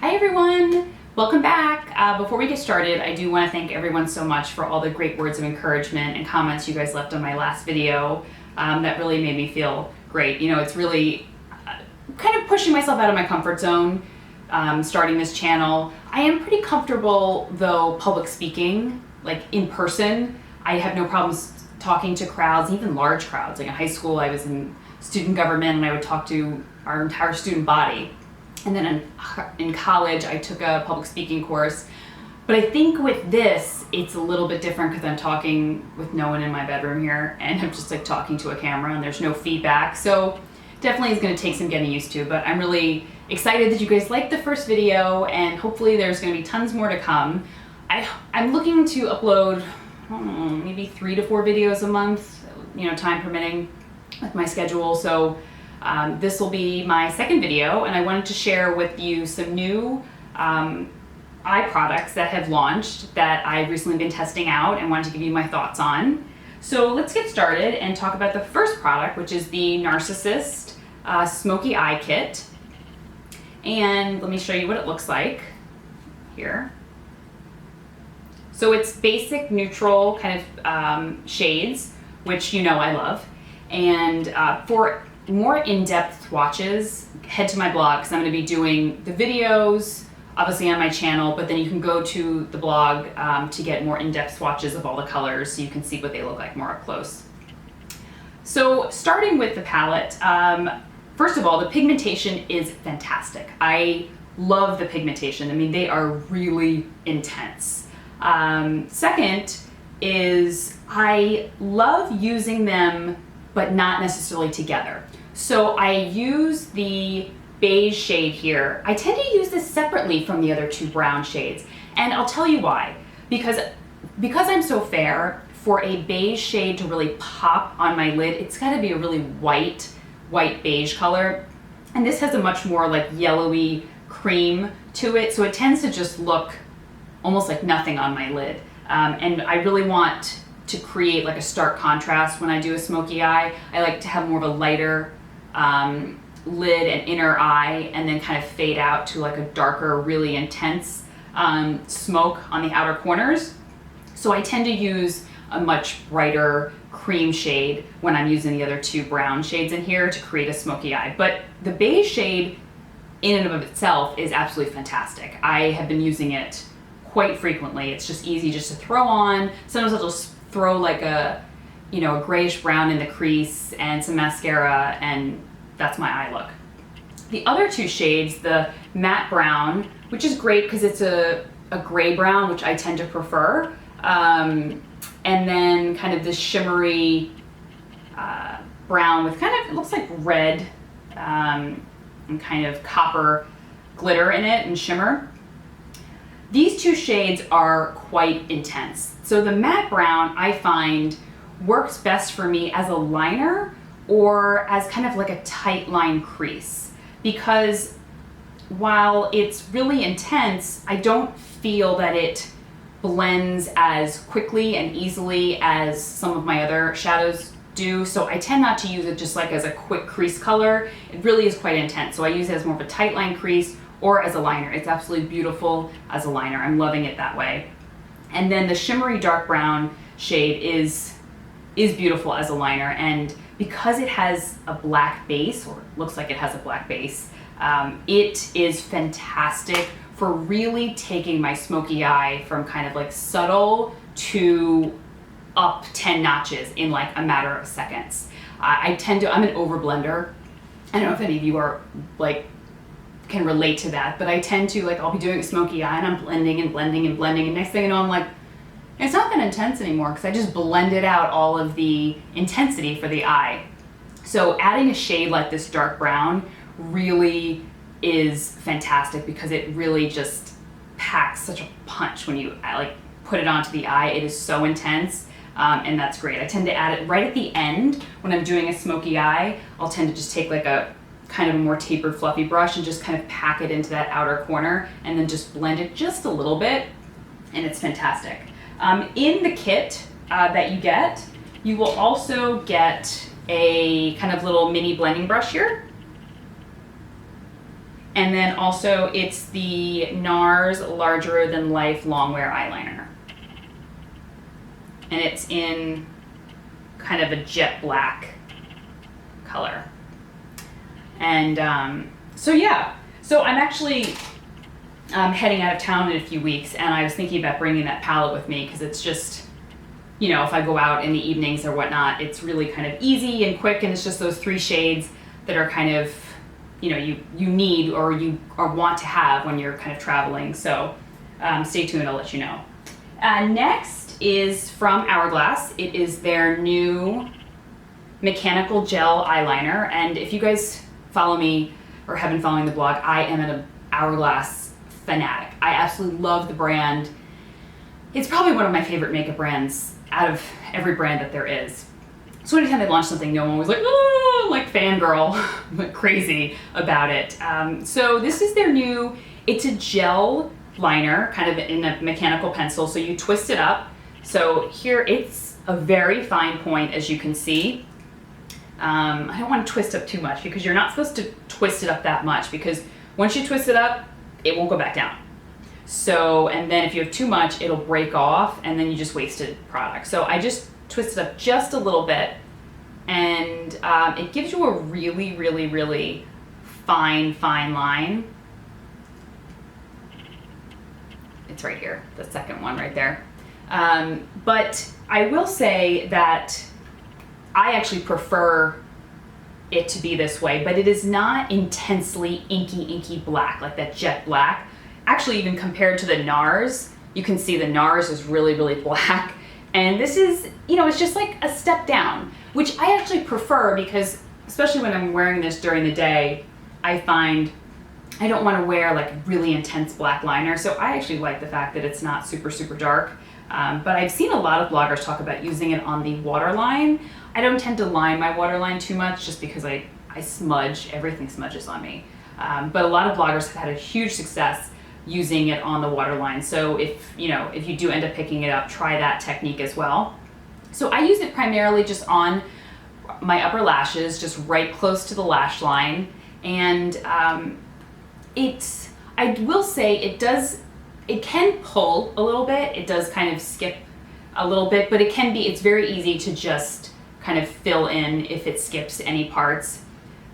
Hi everyone, welcome back. Before we get started, I do want to thank everyone so much for all the great words of encouragement and comments you guys left on my last video. That really made me feel great. You know, it's really kind of pushing myself out of my comfort zone, starting this channel. I am pretty comfortable though public speaking, like in person. I have no problems talking to crowds, even large crowds. Like in high school, I was in student government and I would talk to our entire student body. And then in college, I took a public speaking course. But I think with this, it's a little bit different because I'm talking with no one in my bedroom here and I'm just like talking to a camera and there's no feedback. So definitely is going to take some getting used to, but I'm really excited that you guys liked the first video and hopefully there's going to be tons more to come. I'm looking to upload maybe 3 to 4 videos a month, you know, time permitting with my schedule. So this will be my second video and I wanted to share with you some new eye products that have launched that I've recently been testing out and wanted to give you my thoughts on. So let's get started and talk about the first product, which is the NARS Smokey Eye Kit. And let me show you what it looks like here. So it's basic neutral kind of shades, which you know I love. And for more in-depth swatches, head to my blog because I'm going to be doing the videos obviously on my channel, but then you can go to the blog to get more in-depth swatches of all the colors so you can see what they look like more up close. So starting with the palette, first of all, the pigmentation is fantastic. I love the pigmentation. I mean, they are really intense. Second is I love using them but not necessarily together. So I use the beige shade here. I tend to use this separately from the other 2 brown shades. And I'll tell you why. Because I'm so fair, for a beige shade to really pop on my lid, it's gotta be a really white beige color. And this has a much more like yellowy cream to it. So it tends to just look almost like nothing on my lid. And I really want to create like a stark contrast when I do a smoky eye. I like to have more of a lighter lid and inner eye and then kind of fade out to like a darker, really intense smoke on the outer corners. So I tend to use a much brighter cream shade when I'm using the other 2 brown shades in here to create a smoky eye. But the beige shade in and of itself is absolutely fantastic. I have been using it quite frequently. It's just easy just to throw on. Sometimes I'll just throw like a grayish brown in the crease and some mascara and that's my eye look. The other 2 shades, the matte brown, which is great because it's a gray brown, which I tend to prefer, and then kind of this shimmery brown with kind of, it looks like red and kind of copper glitter in it and shimmer. These 2 shades are quite intense. So the matte brown I find works best for me as a liner or as kind of like a tight line crease, because while it's really intense, I don't feel that it blends as quickly and easily as some of my other shadows do. So I tend not to use it just like as a quick crease color. It really is quite intense. So I use it as more of a tight line crease or as a liner. It's absolutely beautiful as a liner. I'm loving it that way. And then the shimmery dark brown shade is beautiful as a liner, and because it has a black base, or looks like it has a black base, it is fantastic for really taking my smoky eye from kind of like subtle to up 10 notches in like a matter of seconds. I'm an over blender. I don't know if any of you are like can relate to that, but I tend to I'll be doing a smoky eye and I'm blending and blending and blending, and next thing you know I'm like, it's not that intense anymore because I just blended out all of the intensity for the eye. So adding a shade like this dark brown really is fantastic because it really just packs such a punch when you put it onto the eye. It is so intense, and that's great. I tend to add it right at the end when I'm doing a smoky eye. I'll tend to just take like a kind of a more tapered fluffy brush and just kind of pack it into that outer corner and then just blend it just a little bit, and it's fantastic. In the kit that you get, you will also get a kind of little mini blending brush here. And then also it's the NARS Larger Than Life Longwear Eyeliner. And it's in kind of a jet black color. And so yeah, so I'm actually heading out of town in a few weeks, and I was thinking about bringing that palette with me because it's just, you know, if I go out in the evenings or whatnot, it's really kind of easy and quick, and it's just those 3 shades that are kind of, you know, you need or want to have when you're kind of traveling. So stay tuned, I'll let you know. Next is from Hourglass. It is their new mechanical gel eyeliner, and if you guys follow me or have been following the blog, I am an Hourglass fanatic. I absolutely love the brand. It's probably one of my favorite makeup brands out of every brand that there is. So anytime they launch something, no one was like, oh, like fangirl, like crazy about it. So this is their new, it's a gel liner, kind of in a mechanical pencil. So you twist it up. So here it's a very fine point, as you can see. I don't want to twist up too much because you're not supposed to twist it up that much, because once you twist it up, it won't go back down. So, and then if you have too much, it'll break off and then you just wasted product. So I just twisted up just a little bit, and it gives you a really, really, really fine line. It's right here, the second one right there. But I will say that I actually prefer it to be this way, but it is not intensely inky black, like that jet black. Actually, even compared to the NARS, you can see the NARS is really, really black. And this is, you know, it's just like a step down, which I actually prefer because, especially when I'm wearing this during the day, I find I don't want to wear like really intense black liner. So I actually like the fact that it's not super, super dark. But I've seen a lot of bloggers talk about using it on the waterline. I don't tend to line my waterline too much just because I smudge, everything smudges on me. But a lot of bloggers have had a huge success using it on the waterline. So if you do end up picking it up, try that technique as well. So I use it primarily just on my upper lashes, just right close to the lash line. And I will say it can pull a little bit. It does kind of skip a little bit, but it's very easy to just kind of fill in if it skips any parts.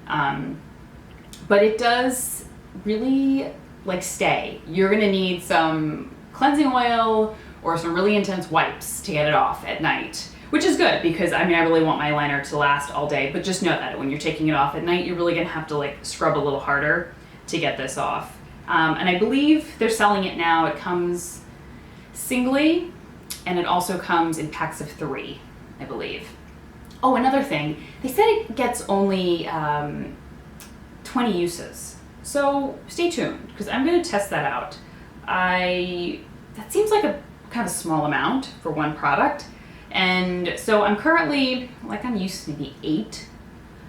But it does really like stay. You're gonna need some cleansing oil or some really intense wipes to get it off at night, which is good because I really want my liner to last all day, but just know that when you're taking it off at night, you're really gonna have to like scrub a little harder to get this off. And I believe they're selling it now. It comes singly, and it also comes in packs of 3, I believe. Oh, another thing, they said it gets only 20 uses. So stay tuned, because I'm gonna test that out. That seems like a kind of a small amount for one product. And so I'm currently, I'm used to maybe 8.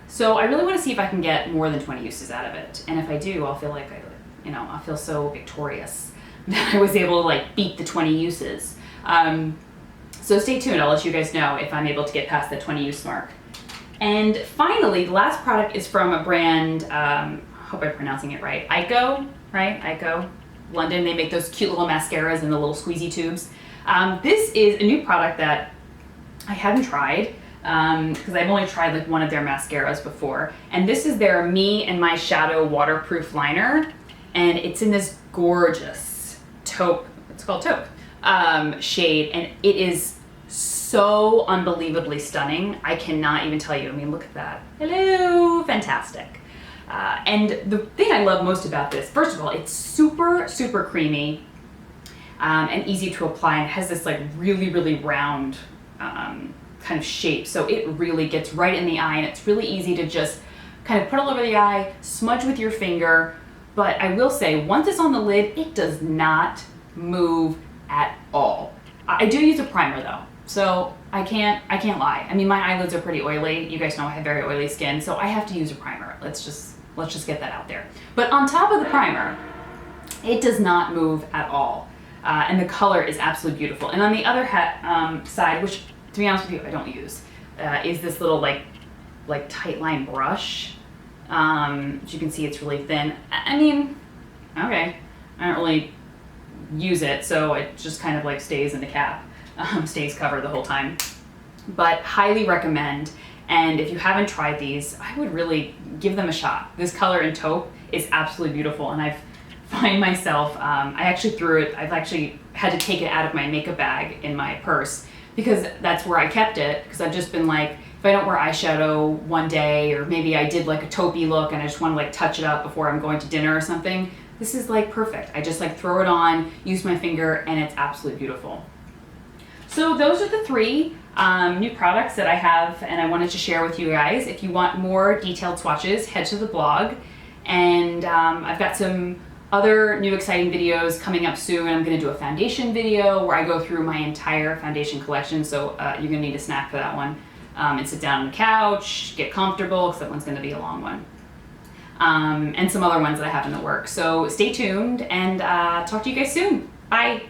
So I really wanna see if I can get more than 20 uses out of it. And if I do, I'll feel like I'll feel so victorious that I was able to beat the 20 uses. So stay tuned, I'll let you guys know if I'm able to get past the 20 use mark. And finally, the last product is from a brand, hope I'm pronouncing it right, Eyeko, right? Eyeko, London. They make those cute little mascaras in the little squeezy tubes. This is a new product that I hadn't tried, because I've only tried one of their mascaras before. And this is their Me and My Shadow Waterproof Liner. And it's in this gorgeous taupe, it's called taupe, shade. And it is so unbelievably stunning. I cannot even tell you. Look at that. Hello, fantastic. And the thing I love most about this, first of all, it's super, super creamy and easy to apply, and it has this really, really round kind of shape. So it really gets right in the eye, and it's really easy to just kind of put all over the eye, smudge with your finger. But I will say, once it's on the lid, it does not move at all. I do use a primer though, so I can't lie. My eyelids are pretty oily. You guys know I have very oily skin, so I have to use a primer. Let's just get that out there. But on top of the primer, it does not move at all. And the color is absolutely beautiful. And on the other side, which to be honest with you, I don't use, is this little tight line brush. As you can see, it's really thin. I mean, okay, I don't really use it, so it just kind of like stays in the cap, stays covered the whole time. But highly recommend. And if you haven't tried these, I would really give them a shot. This color in taupe is absolutely beautiful, and I've find myself, I actually threw it, I've actually had to take it out of my makeup bag in my purse because that's where I kept it, because I've just been like, if I don't wear eyeshadow one day, or maybe I did like a taupey look and I just want to like touch it up before I'm going to dinner or something, this is like perfect. I just like throw it on, use my finger, and it's absolutely beautiful. So those are the 3 new products that I have and I wanted to share with you guys. If you want more detailed swatches, head to the blog. And I've got some other new exciting videos coming up soon. I'm going to do a foundation video where I go through my entire foundation collection, so you're going to need a snack for that one. And sit down on the couch, get comfortable, because that one's going to be a long one. And some other ones that I have in the works. So stay tuned, and talk to you guys soon. Bye!